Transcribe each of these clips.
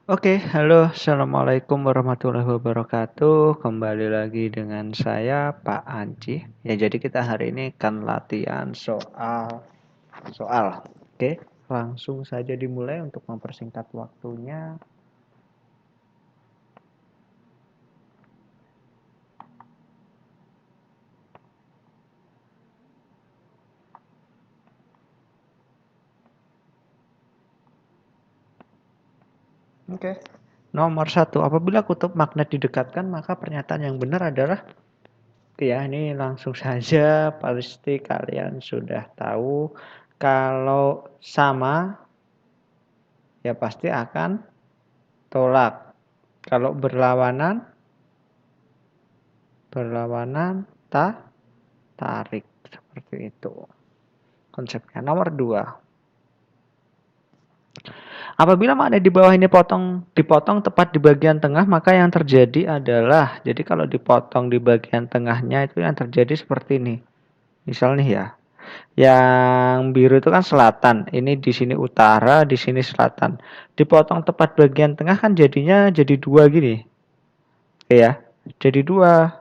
Oke, halo, assalamualaikum warahmatullahi wabarakatuh. Kembali lagi dengan saya, Pak Anci. Ya, jadi kita hari ini akan latihan soal. Oke, langsung saja dimulai untuk mempersingkat waktunya. Oke. Nomor satu, apabila kutub magnet didekatkan, maka pernyataan yang benar adalah, ya ini langsung saja pasti kalian sudah tahu kalau sama ya pasti akan tolak. Kalau berlawanan tarik seperti itu konsepnya. Nomor dua, apabila magnet di bawah ini dipotong tepat di bagian tengah, maka yang terjadi adalah, jadi kalau dipotong di bagian tengahnya itu yang terjadi seperti ini. Misal nih ya, yang biru itu kan selatan, ini di sini utara, di sini selatan. Dipotong tepat bagian tengah kan jadinya jadi dua gini. Oke ya, jadi dua.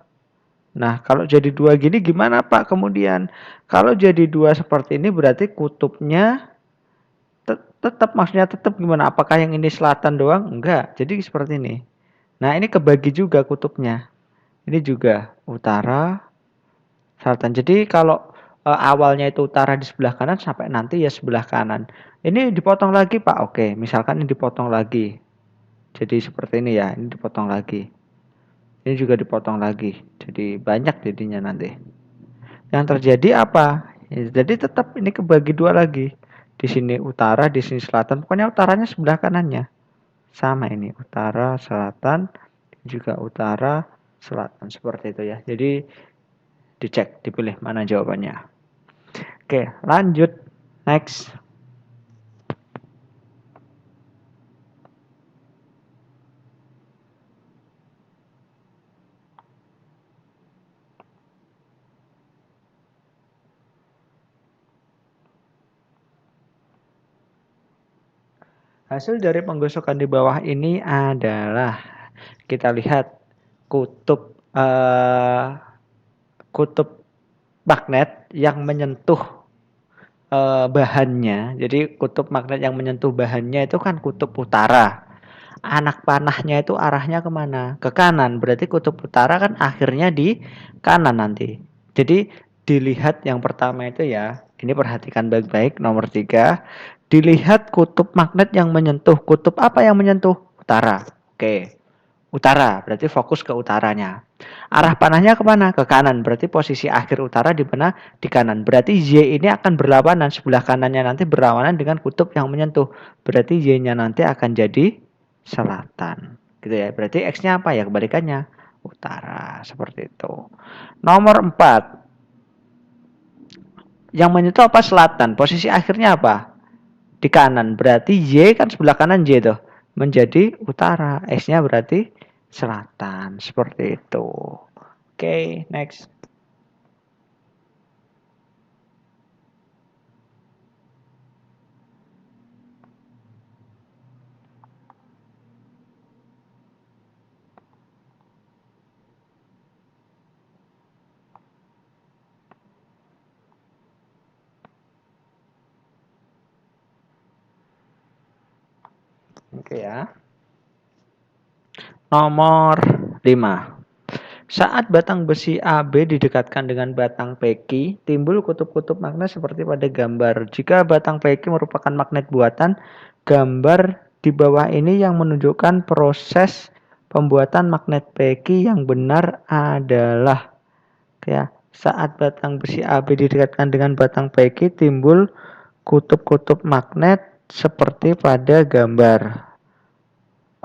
Nah, kalau jadi dua gini gimana Pak kemudian? Kalau jadi dua seperti ini berarti kutubnya tetap, maksudnya tetap gimana? Apakah yang ini selatan doang? Enggak. Jadi seperti ini. Nah, ini kebagi juga kutubnya. Ini juga utara, selatan. Jadi kalau awalnya itu utara di sebelah kanan sampai nanti ya sebelah kanan. Ini dipotong lagi Pak. Oke, misalkan ini dipotong lagi. Jadi seperti ini ya, ini dipotong lagi. Ini juga dipotong lagi. Jadi banyak jadinya nanti. Yang terjadi apa? Ya, jadi tetap ini kebagi dua lagi. Di sini utara, di sini selatan. Pokoknya utaranya sebelah kanannya. Sama ini, utara, selatan, juga utara, selatan. Seperti itu ya. Jadi dicek, dipilih mana jawabannya. Oke, lanjut. Next. Hasil dari penggosokan di bawah ini adalah, kita lihat kutub kutub magnet yang menyentuh bahannya. Jadi kutub magnet yang menyentuh bahannya itu kan kutub utara. Anak panahnya itu arahnya kemana? Ke kanan. Berarti kutub utara kan akhirnya di kanan nanti. Jadi dilihat yang pertama itu ya. Ini perhatikan baik-baik. Nomor 3. Dilihat kutub magnet yang menyentuh. Kutub apa yang menyentuh? Utara. Oke. Utara. Berarti fokus ke utaranya. Arah panahnya kemana? Ke kanan. Berarti posisi akhir utara di mana? Di kanan. Berarti Y ini akan berlawanan. Sebelah kanannya nanti berlawanan dengan kutub yang menyentuh. Berarti Y-nya nanti akan jadi selatan. Gitu ya. Berarti X-nya apa ya? Kebalikannya. Utara. Seperti itu. Nomor 4. Yang menyentuh apa? Selatan. Posisi akhirnya apa? Di kanan. Berarti Y kan sebelah kanan Y tuh. Menjadi utara. X-nya berarti selatan. Seperti itu. Oke, next. Oke ya. Nomor 5. Saat batang besi AB didekatkan dengan batang PQ, timbul kutub-kutub magnet seperti pada gambar. Jika batang PQ merupakan magnet buatan, gambar di bawah ini yang menunjukkan proses pembuatan magnet PQ yang benar adalah, ya, saat batang besi AB didekatkan dengan batang PQ, timbul kutub-kutub magnet seperti pada gambar.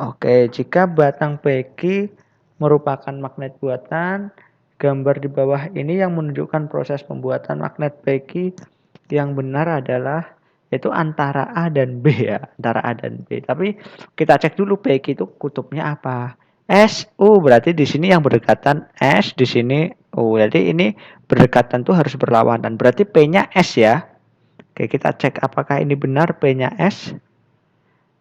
Oke, jika batang PQ merupakan magnet buatan, gambar di bawah ini yang menunjukkan proses pembuatan magnet PQ yang benar adalah yaitu antara A dan B ya, antara A dan B. Tapi kita cek dulu PQ itu kutubnya apa. S, U berarti di sini yang berdekatan S, di sini U. Jadi ini berdekatan tuh harus berlawanan. Berarti P-nya S ya. Oke, kita cek apakah ini benar P-nya S.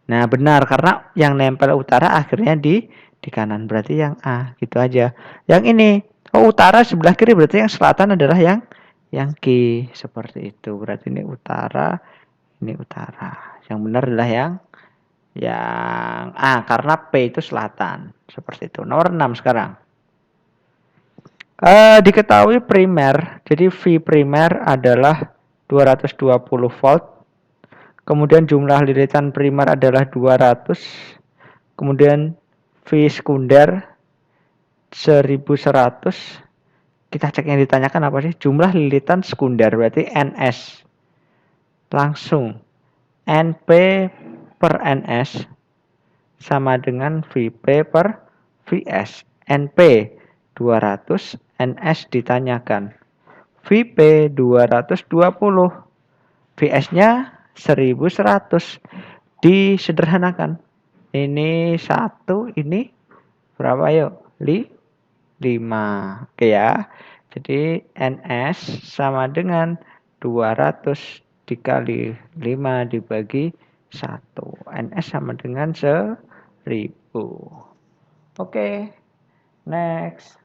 Nah, benar karena yang nempel utara akhirnya di kanan, berarti yang A, gitu aja. Yang ini, oh utara sebelah kiri berarti yang selatan adalah yang Q, seperti itu. Berarti ini utara, ini utara. Yang benar adalah yang A karena P itu selatan, seperti itu. Nomor 6 sekarang. Diketahui primer, jadi V primer adalah 220 volt. Kemudian jumlah liritan primer adalah 200. Kemudian V sekunder 1100. Kita cek yang ditanyakan apa sih? Jumlah lilitan sekunder berarti NS. Langsung NP per NS sama dengan VP per VS. NP 200, NS ditanyakan. VP 220, VS-nya 1100. Disederhanakan. Ini 1, ini berapa yuk? 5. Oke ya. Jadi NS sama dengan 200 dikali 5 dibagi 1. NS sama dengan 1000. Oke. Next.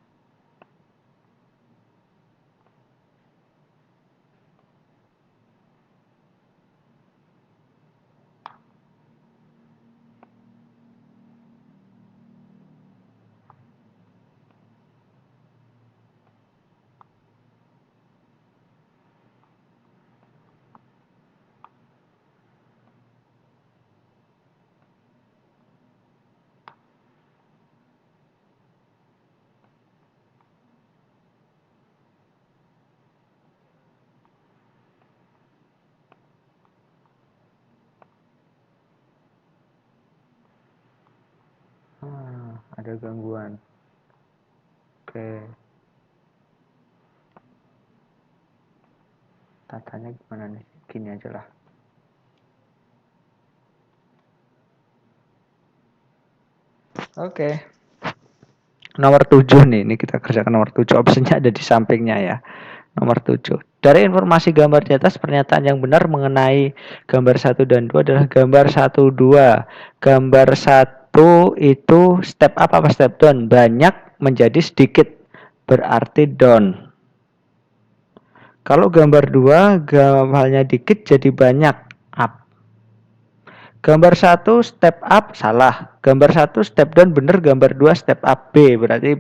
Ada gangguan. Oke. Tatanya gimana nih? Gini aja lah. Oke. Nomor 7 nih, ini kita kerjakan nomor 7. Opsinya ada di sampingnya ya. Nomor 7. Dari informasi gambar di atas, pernyataan yang benar mengenai gambar 1 dan 2 adalah gambar 1, 2. Gambar 1 itu step up apa step down? Banyak menjadi sedikit, berarti down. Kalau gambar 2, gambarnya dikit jadi banyak, up. Gambar 1 step up, salah. Gambar 1 step down, benar. Gambar 2 step up, B. Berarti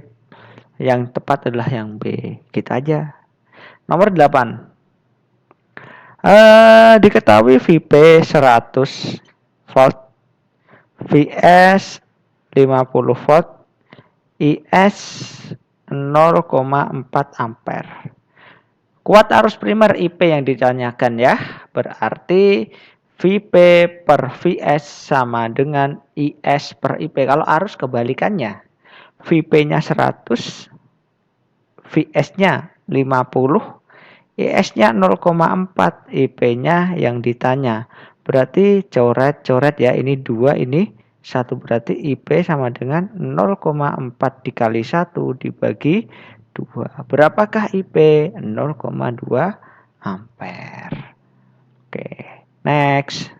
yang tepat adalah yang B. Gitu aja. Nomor 8. Diketahui VP 100 volt, VS 50 volt, IS 0,4 ampere. Kuat arus primer IP yang ditanyakan ya. Berarti VP per VS sama dengan IS per IP. Kalau arus kebalikannya. VP-nya 100, VS-nya 50, IS-nya 0,4, IP-nya yang ditanya. Berarti coret-coret ya, ini 2, ini 1. Berarti IP sama dengan 0,4 dikali 1 dibagi 2. Berapakah IP? 0,2 ampere. Oke, next.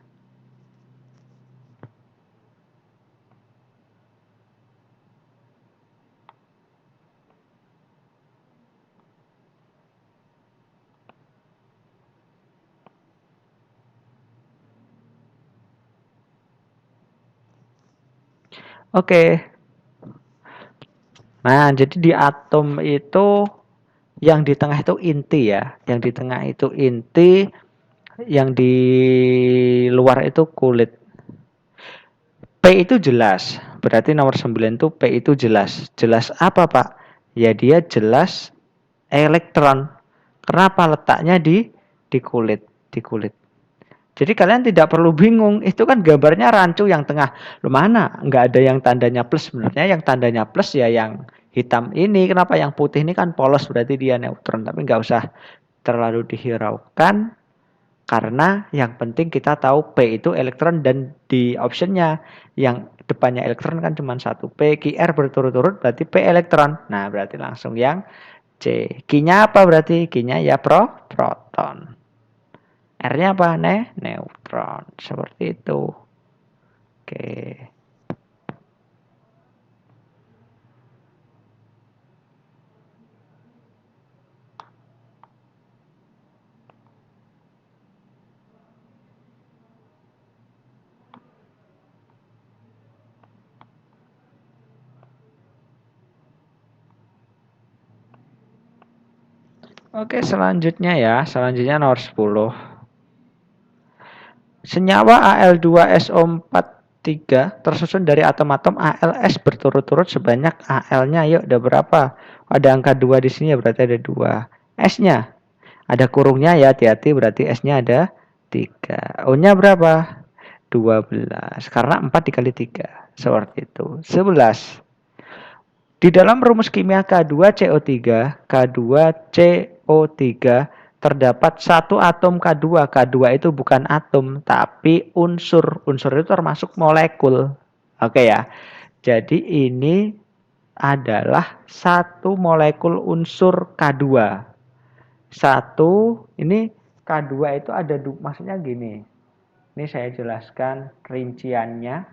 Oke. Nah, jadi di atom itu yang di tengah itu inti ya. Yang di tengah itu inti, yang di luar itu kulit. P itu jelas. Berarti nomor 9 itu P itu jelas. Jelas apa, Pak? Ya dia jelas elektron. Kenapa letaknya di kulit, di kulit. Jadi kalian tidak perlu bingung, itu kan gambarnya rancu yang tengah. Loh mana? Nggak ada yang tandanya plus sebenarnya. Yang tandanya plus ya yang hitam ini. Kenapa yang putih ini kan polos, berarti dia neutron. Tapi nggak usah terlalu dihiraukan. Karena yang penting kita tahu P itu elektron dan di optionnya yang depannya elektron kan cuma satu. P, Q, R berturut-turut berarti P elektron. Nah berarti langsung yang C. Q-nya apa berarti? Q-nya ya proton. R-nya apa? Neutron. Seperti itu. Oke. Oke, selanjutnya ya. Selanjutnya nomor 10. Senyawa Al2SO43 tersusun dari atom-atom ALS berturut-turut sebanyak Al-nya. Yuk, ada berapa? Ada angka 2 di sini ya, berarti ada 2. S-nya ada kurungnya ya, hati-hati, berarti S-nya ada 3. O-nya berapa? 12. Karena 4 dikali 3. Seperti itu. 11. Di dalam rumus kimia K2CO3, K2CO3 terdapat satu atom K2. K2 itu bukan atom, tapi unsur. Unsur itu termasuk molekul. Oke ya. Jadi ini adalah satu molekul unsur K2. Satu, ini K2 itu ada, maksudnya gini. Ini saya jelaskan rinciannya.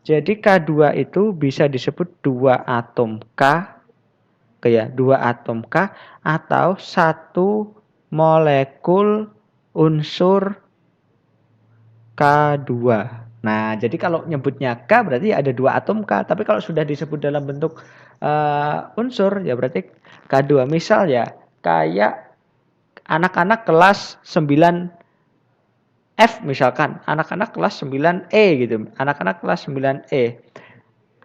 Jadi K2 itu bisa disebut 2 atom K, kayak 2 atom K atau satu molekul unsur K2. Nah, jadi kalau nyebutnya K berarti ada 2 atom K, tapi kalau sudah disebut dalam bentuk unsur ya berarti K2. Misal ya, kayak anak-anak kelas 9 F misalkan, anak-anak kelas 9E gitu. Anak-anak kelas 9E.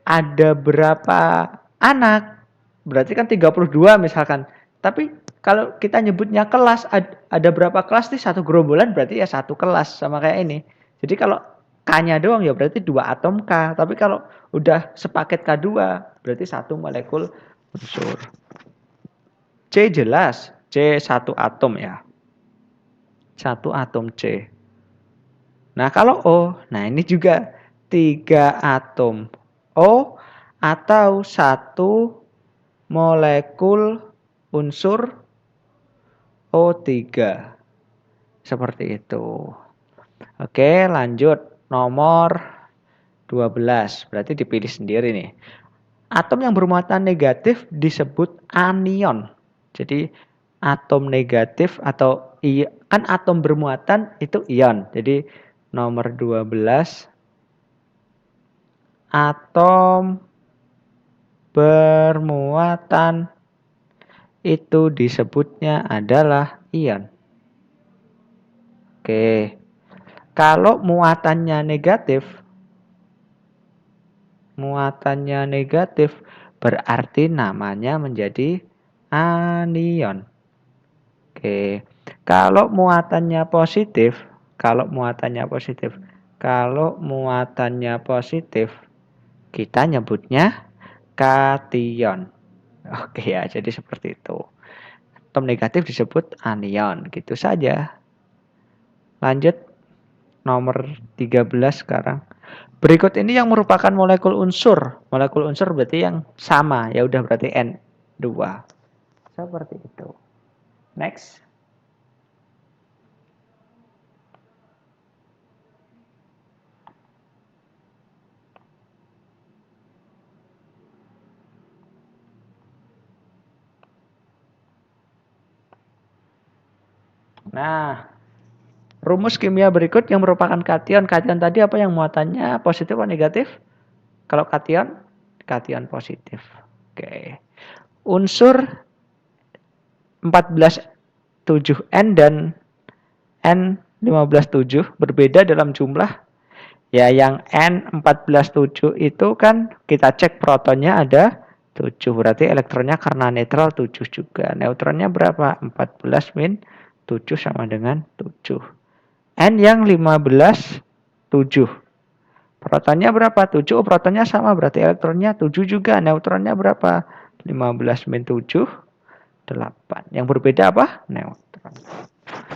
Ada berapa anak? Berarti kan 32 misalkan. Tapi kalau kita nyebutnya kelas, ada berapa kelas nih, satu gerombolan berarti ya satu kelas, sama kayak ini. Jadi kalau K-nya doang ya berarti 2 atom K. Tapi kalau udah sepaket K2 berarti satu molekul unsur. C jelas, C satu atom ya. Satu atom C. Nah, kalau O, nah ini juga 3 atom O atau satu molekul unsur O3. Seperti itu. Oke, lanjut. Nomor 12. Berarti dipilih sendiri nih. Atom yang bermuatan negatif disebut anion. Jadi atom negatif atau kan atom bermuatan itu ion. Jadi nomor 12, atom bermuatan itu disebutnya adalah ion. Oke. Kalau muatannya negatif berarti namanya menjadi anion. Oke. Kalau muatannya positif, kita nyebutnya kation. Oke ya, jadi seperti itu. Atom negatif disebut anion, gitu saja. Lanjut nomor 13 sekarang. Berikut ini yang merupakan molekul unsur. Molekul unsur berarti yang sama, ya udah berarti N2. Seperti itu. Next. Nah, rumus kimia berikut yang merupakan kation. Kation tadi apa yang muatannya positif atau negatif? Kalau kation, kation positif. Oke. Unsur 14,7N dan N15,7 berbeda dalam jumlah. Ya, yang N14,7 itu kan kita cek protonnya ada 7. Berarti elektronnya karena netral 7 juga. Neutronnya berapa? 14 min 7 sama dengan 7. N yang 15, 7. Protonnya berapa? 7. Protonnya sama, berarti elektronnya 7 juga. Neutronnya berapa? 15 min 7, 8. Yang berbeda apa? Neutron.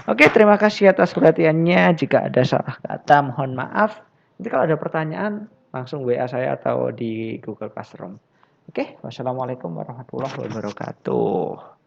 Oke, terima kasih atas perhatiannya. Jika ada salah kata, mohon maaf. Nanti kalau ada pertanyaan, langsung WA saya atau di Google Classroom. Oke, wassalamualaikum warahmatullahi wabarakatuh.